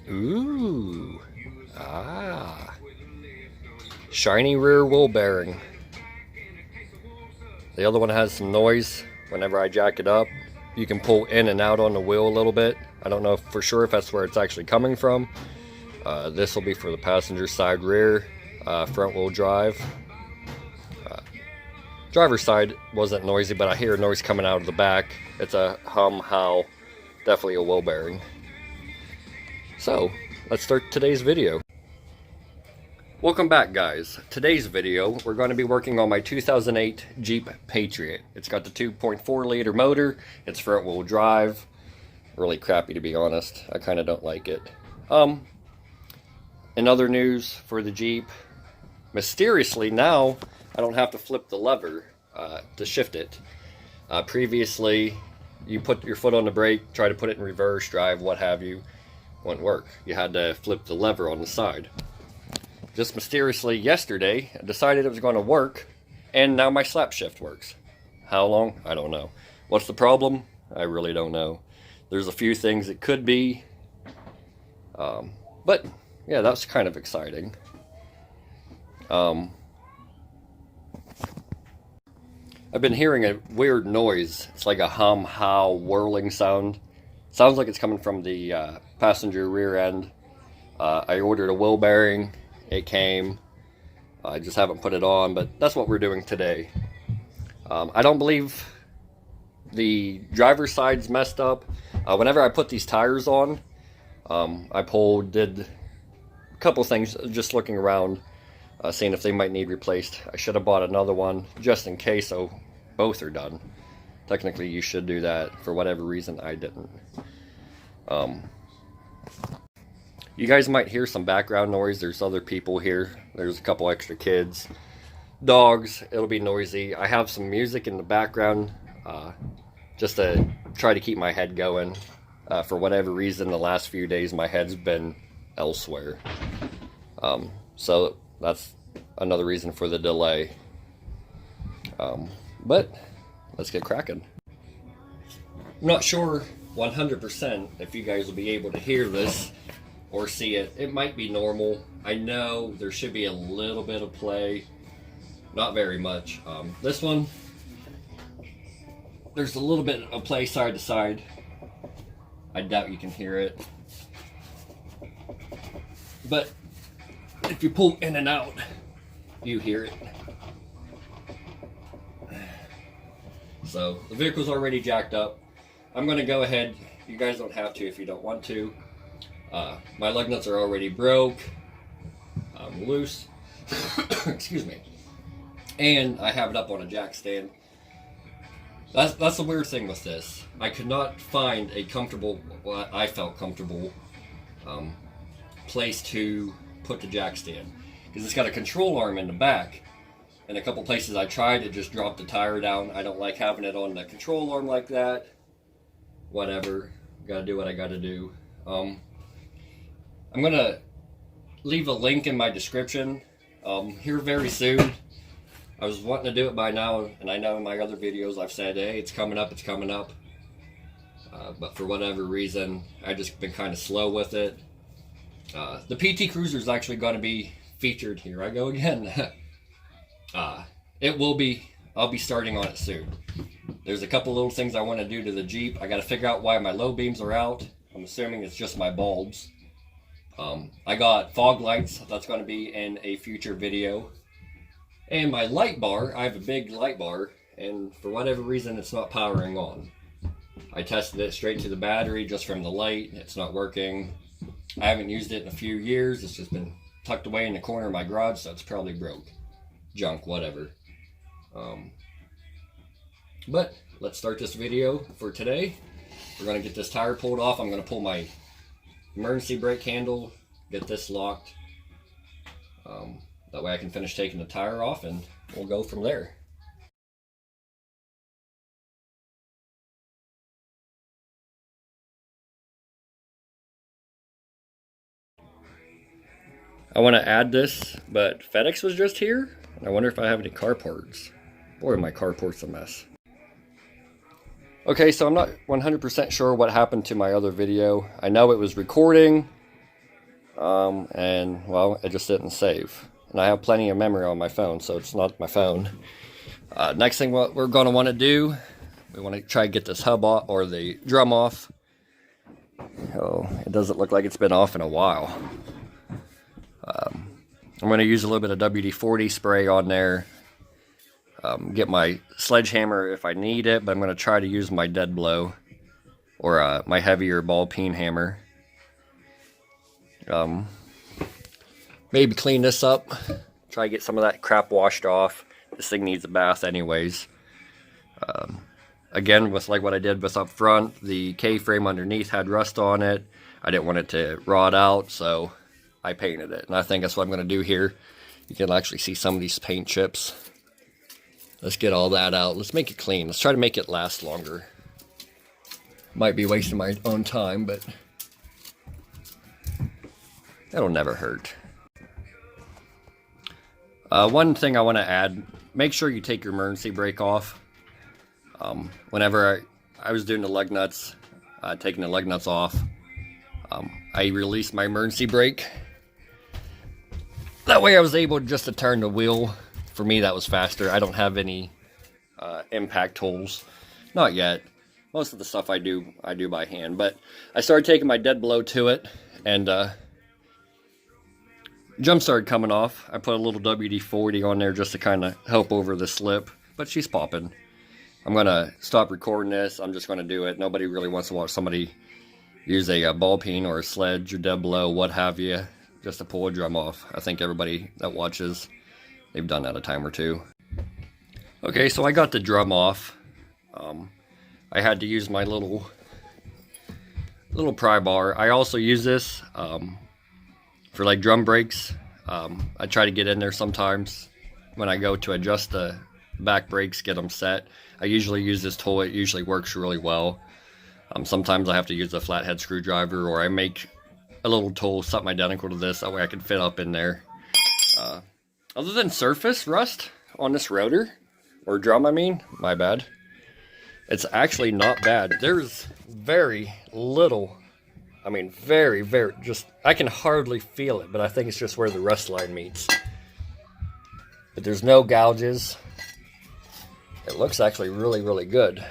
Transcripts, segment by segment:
Ooh. Ah. Shiny rear wheel bearing. The other one has some noise whenever I jack it up. You can pull in and out on the wheel a little bit. I don't know for sure if that's where it's actually coming from. This will be for the passenger side rear, front wheel drive. Driver's side wasn't noisy, but I hear noise coming out of the back. It's a hum, howl, definitely a wheel bearing. So, let's start today's video. Welcome back, guys. Today's video, we're going to be working on my 2008 Jeep Patriot. It's got the 2.4 liter motor, it's front wheel drive. Really crappy, to be honest. I kind of don't like it. In other news for the Jeep, mysteriously now I don't have to flip the lever to shift it. Previously, you put your foot on the brake, try to put it in reverse, drive, what have you, wouldn't work. You had to flip the lever on the side. Just mysteriously yesterday, I decided it was going to work, and now my slap shift works. How long? I don't know. What's the problem? I really don't know. There's a few things it could be, but yeah, that's kind of exciting. I've been hearing a weird noise. It's like a hum, howl, whirling sound. Sounds like it's coming from the passenger rear end. I ordered a wheel bearing. It came. I just haven't put it on, but that's what we're doing today. I don't believe the driver's side's messed up. Whenever I put these tires on, I did a couple things, just looking around, seeing if they might need replaced. I should have bought another one just in case, so both are done. Technically, you should do that. For whatever reason, I didn't. You guys might hear some background noise. There's other people here. There's a couple extra kids. Dogs. It'll be noisy. I have some music in the background just to try to keep my head going. For whatever reason, the last few days my head's been elsewhere. So that's another reason for the delay. But let's get cracking. I'm not sure 100% if you guys will be able to hear this or see it. It might be normal. I know there should be a little bit of play, not very much. This one, there's a little bit of play side to side. I doubt you can hear it, but if you pull in and out, you hear it. So the vehicle's already jacked up. I'm going to go ahead. You guys don't have to if you don't want to. My lug nuts are already broke. I'm loose. Excuse me. And I have it up on a jack stand. That's the weird thing with this. I could not find a comfortable, what I felt comfortable, place to put the jack stand. Because it's got a control arm in the back. In a couple places I tried, it just dropped the tire down. I don't like having it on the control arm like that. Whatever. Gotta do what I gotta do. I'm gonna leave a link in my description here very soon. I was wanting to do it by now, and I know in my other videos I've said, hey, it's coming up, it's coming up. But for whatever reason, I've just been kind of slow with it. The PT Cruiser is actually going to be featured. Here I go again. It will be. I'll be starting on it soon. There's a couple little things I want to do to the Jeep. I got to figure out why my low beams are out. I'm assuming it's just my bulbs. I got fog lights. That's going to be in a future video. And my light bar, I have a big light bar, and for whatever reason it's not powering on. I tested it straight to the battery just from the light. It's not working. I haven't used it in a few years. It's just been tucked away in the corner of my garage, so it's probably broke. Junk, whatever. But let's start this video for today. We're going to get this tire pulled off. I'm going to pull my emergency brake handle, get this locked. That way I can finish taking the tire off and we'll go from there. I want to add this, but FedEx was just here. I wonder if I have any carports. Boy, my carport's a mess. Okay, so I'm not 100% sure what happened to my other video. I know it was recording, and well, it just didn't save. And I have plenty of memory on my phone, so it's not my phone. Next thing what we're going to want to do, we want to try to get this hub off, or the drum off. Oh, it doesn't look like it's been off in a while. I'm going to use a little bit of WD-40 spray on there. Get my sledgehammer if I need it, but I'm going to try to use my dead blow, or my heavier ball peen hammer. Maybe clean this up, try to get some of that crap washed off. This thing needs a bath anyways. Again, with like what I did with up front, the K-frame underneath had rust on it. I didn't want it to rot out, so I painted it. And I think that's what I'm going to do here. You can actually see some of these paint chips. Let's get all that out. Let's make it clean. Let's try to make it last longer. Might be wasting my own time, but that'll never hurt. One thing I want to add, make sure you take your emergency brake off. Whenever I was doing the lug nuts, taking the lug nuts off, I released my emergency brake. That way I was able just to turn the wheel. For me, that was faster. I don't have any impact tools. Not yet. Most of the stuff I do by hand. But I started taking my dead blow to it, and jump started coming off. I put a little WD-40 on there just to kind of help over the slip. But she's popping. I'm going to stop recording this. I'm just going to do it. Nobody really wants to watch somebody use a ball peen or a sledge or dead blow, what have you, just to pull a drum off. I think everybody that watches, they've done that a time or two. Okay, so I got the drum off. I had to use my little pry bar. I also use this for like drum brakes. I try to get in there sometimes when I go to adjust the back brakes, get them set. I usually use this tool. It usually works really well. Sometimes I have to use a flathead screwdriver, or I make a little tool, something identical to this, that way I can fit up in there. Other than surface rust on this rotor, or drum I mean, my bad, it's actually not bad. There's very little, I mean very, just, I can hardly feel it, but I think it's just where the rust line meets. But there's no gouges. It looks actually really, really good.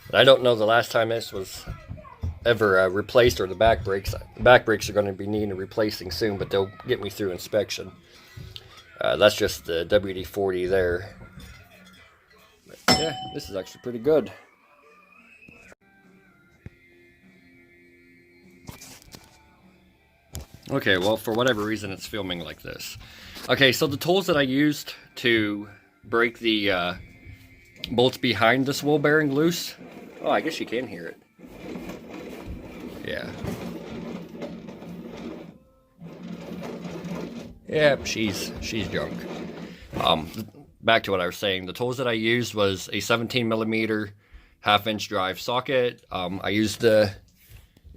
But I don't know the last time this was ever replaced, or the back brakes. The back brakes are going to be needing replacing soon, but they'll get me through inspection. That's just the WD-40 there. But yeah, this is actually pretty good. Okay, well, for whatever reason, it's filming like this. Okay, so the tools that I used to break the bolts behind this wheel bearing loose. Oh, I guess you can hear it. Yeah. Yep, she's junk. Back to what I was saying. The tools that I used was a 17mm 1/2" drive socket. I used the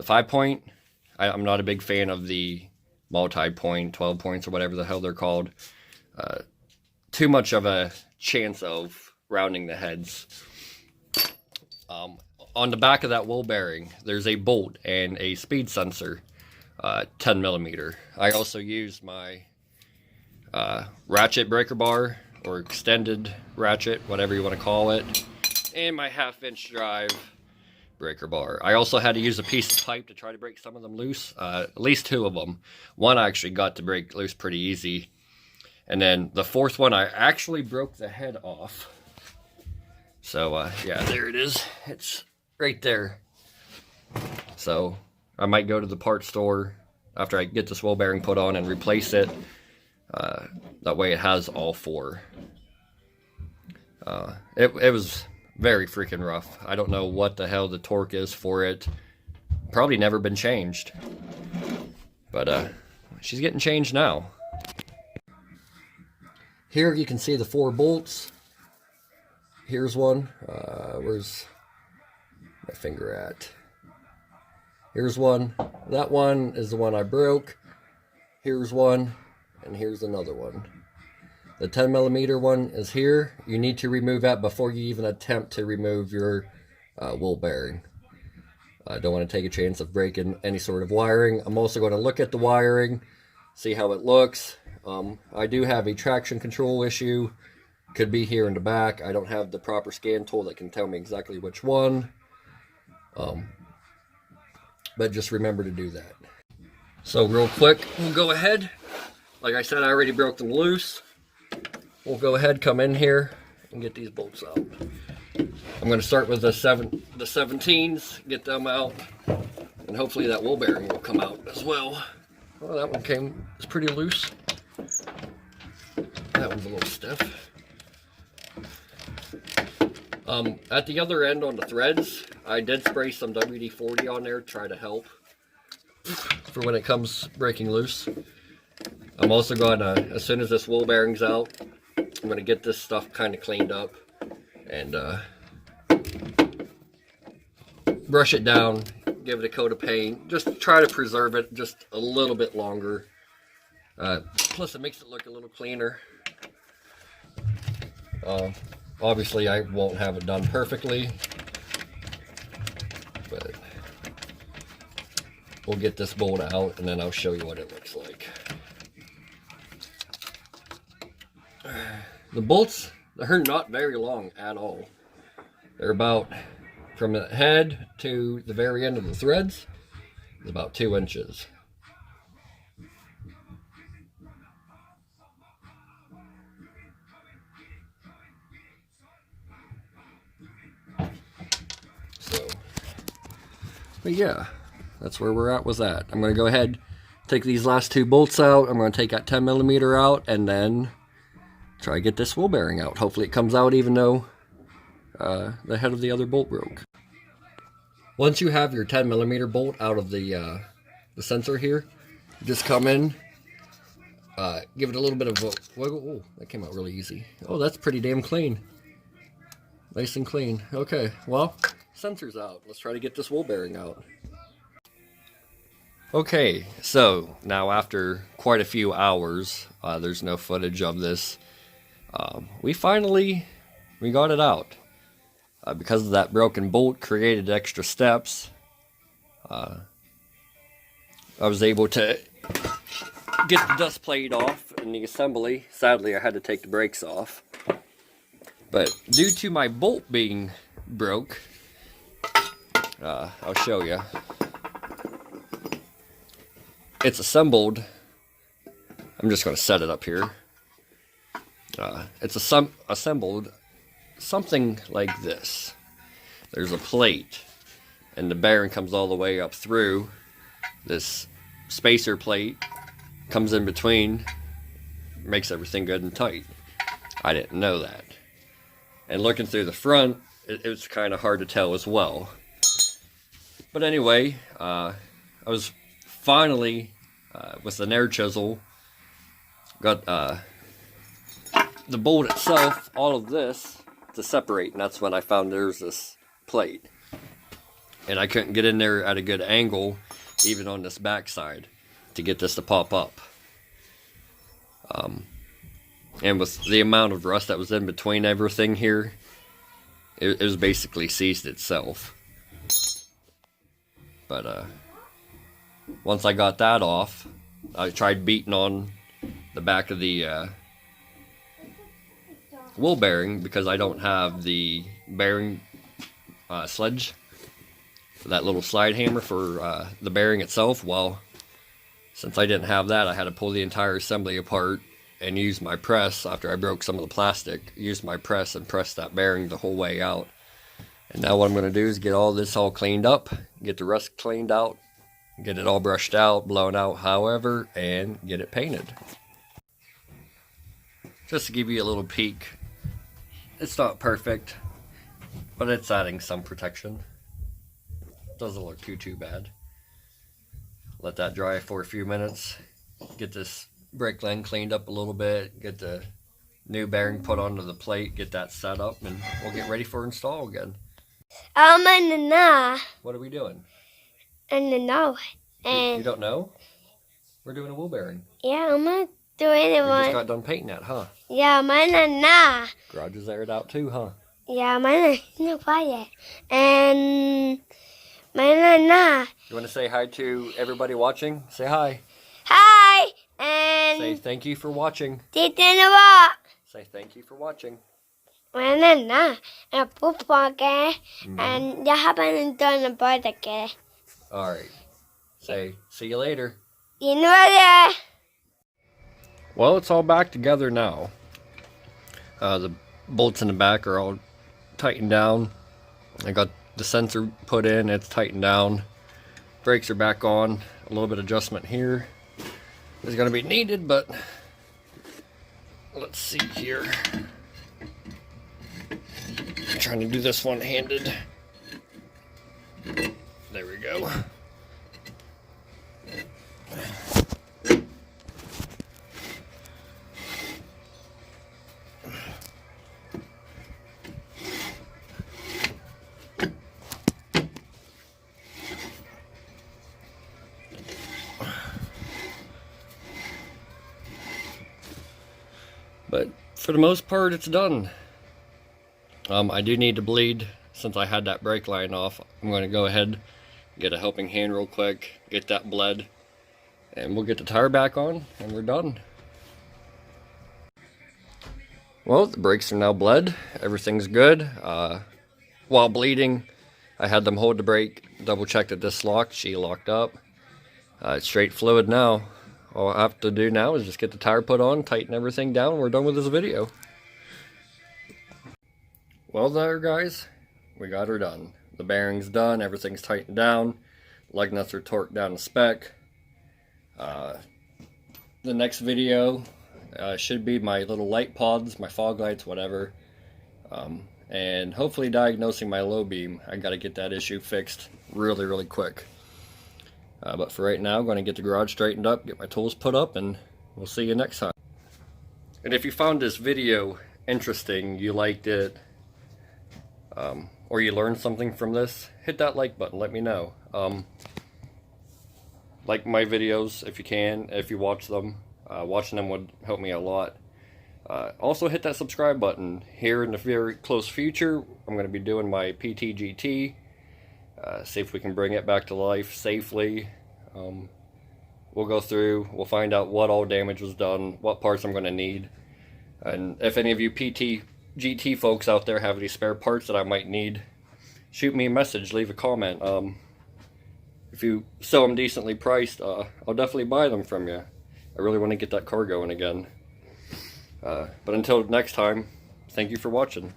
5-point. I'm not a big fan of the multi-point, 12 points, or whatever the hell they're called. Too much of a chance of rounding the heads. On the back of that wheel bearing, there's a bolt and a speed sensor, 10mm. I also used my ratchet breaker bar, or extended ratchet, whatever you want to call it, and my 1/2" drive breaker bar. I also had to use a piece of pipe to try to break some of them loose, at least 2 of them. One I actually got to break loose pretty easy. And then the 4th one, I actually broke the head off. So, yeah, there it is. It's right there. So, I might go to the parts store after I get this wheel bearing put on and replace it. That way it has all 4. It was very freaking rough. I don't know what the hell the torque is for it. Probably never been changed. But, she's getting changed now. Here you can see the 4 bolts. Here's one. Where's my finger at? Here's one. That one is the one I broke. Here's one. And here's another one. The 10mm one is here. You need to remove that before you even attempt to remove your wheel bearing. I don't want to take a chance of breaking any sort of wiring. I'm also going to look at the wiring, see how it looks. I do have a traction control issue. Could be here in the back. I don't have the proper scan tool that can tell me exactly which one. But just remember to do that. So real quick, we'll go ahead. Like I said, I already broke them loose. We'll go ahead, come in here, and get these bolts out. I'm going to start with the 17s, get them out, and hopefully that wheel bearing will come out as well. Oh, that one it's pretty loose. That one's a little stiff. At the other end on the threads, I did spray some WD-40 on there to try to help for when it comes breaking loose. I'm also going to, as soon as this wheel bearing's out, I'm going to get this stuff kind of cleaned up and brush it down, give it a coat of paint, just try to preserve it just a little bit longer. Plus it makes it look a little cleaner. Obviously I won't have it done perfectly, but we'll get this bolt out and then I'll show you what it looks like. The bolts, they're not very long at all. They're about, from the head to the very end of the threads, is about 2 inches. So, but yeah, that's where we're at with that. I'm going to go ahead, take these last 2 bolts out. I'm going to take that 10mm out and then try to get this wheel bearing out. Hopefully it comes out even though the head of the other bolt broke. Once you have your 10mm bolt out of the sensor here, just come in, give it a little bit of a wiggle. Oh, that came out really easy. Oh, that's pretty damn clean. Nice and clean. Okay, well, sensor's out. Let's try to get this wheel bearing out. Okay, so now after quite a few hours, there's no footage of this. We got it out. Because of that broken bolt created extra steps, I was able to get the dust plate off in the assembly. Sadly, I had to take the brakes off. But due to my bolt being broke, I'll show you. It's assembled. I'm just going to set it up here. It's assembled something like this. There's a plate, and the bearing comes all the way up through. This spacer plate comes in between, makes everything good and tight. I didn't know that. And looking through the front, it was kind of hard to tell as well. But anyway, I was finally, with an air chisel, got the bolt itself, all of this, to separate, and that's when I found there's this plate. And I couldn't get in there at a good angle, even on this back side, to get this to pop up. And with the amount of rust that was in between everything here, it was basically seized itself. But once I got that off, I tried beating on the back of the wheel bearing because I don't have the bearing sledge, that little slide hammer for the bearing itself. Well, since I didn't have that, I had to pull the entire assembly apart and use my press. After I broke some of the plastic, use my press and press that bearing the whole way out. And now what I'm going to do is get all this all cleaned up, get the rust cleaned out, get it all brushed out, blown out, however, and get it painted. Just to give you a little peek, it's not perfect, but it's adding some protection. Doesn't look too bad. Let that dry for a few minutes. Get this brake line cleaned up a little bit. Get the new bearing put onto the plate. Get that set up, and we'll get ready for install again. What are we doing? I don't know. You don't know? We're doing a wheel bearing. Yeah, I'm not doing it. We just got done painting that, huh? Yeah, mana. Garage is aired out too, huh? Yeah, mana is quiet. And Banana. You want to say hi to everybody watching? Say hi. Hi. Say And thank you for watching. dito na po. Say thank you for watching. Banana. And football game. And yahapan doon na bata ke. Alright. Say see you later. Inwala. Well, it's all back together now. The bolts in the back are all tightened down. I got the sensor put in, it's tightened down. Brakes are back on. A little bit of adjustment here is going to be needed, but let's see here. I'm trying to do this one-handed. There we go. But for the most part, it's done. I do need to bleed since I had that brake line off. I'm going to go ahead, get a helping hand real quick, get that bled, and we'll get the tire back on, and we're done. Well, the brakes are now bled. Everything's good. While bleeding, I had them hold the brake, double check that this locked. She locked up. It's straight fluid now. All I have to do now is just get the tire put on, tighten everything down, and we're done with this video. Well there guys, we got her done. The bearing's done, everything's tightened down, lug nuts are torqued down to spec. The next video should be my little light pods, my fog lights, whatever. And hopefully diagnosing my low beam. I gotta get that issue fixed really quick. But for right now, I'm going to get the garage straightened up, get my tools put up, and we'll see you next time. And if you found this video interesting, you liked it, or you learned something from this, hit that like button, let me know. Like my videos if you can, if you watch them. Watching them would help me a lot. Also hit that subscribe button. Here in the very close future, I'm going to be doing my PT-GT. See if we can bring it back to life safely. We'll go through, we'll find out what all damage was done, what parts I'm going to need. And if any of you PT-GT folks out there have any spare parts that I might need, shoot me a message, leave a comment. If you sell them decently priced, I'll definitely buy them from you. I really want to get that car going again. But until next time, thank you for watching.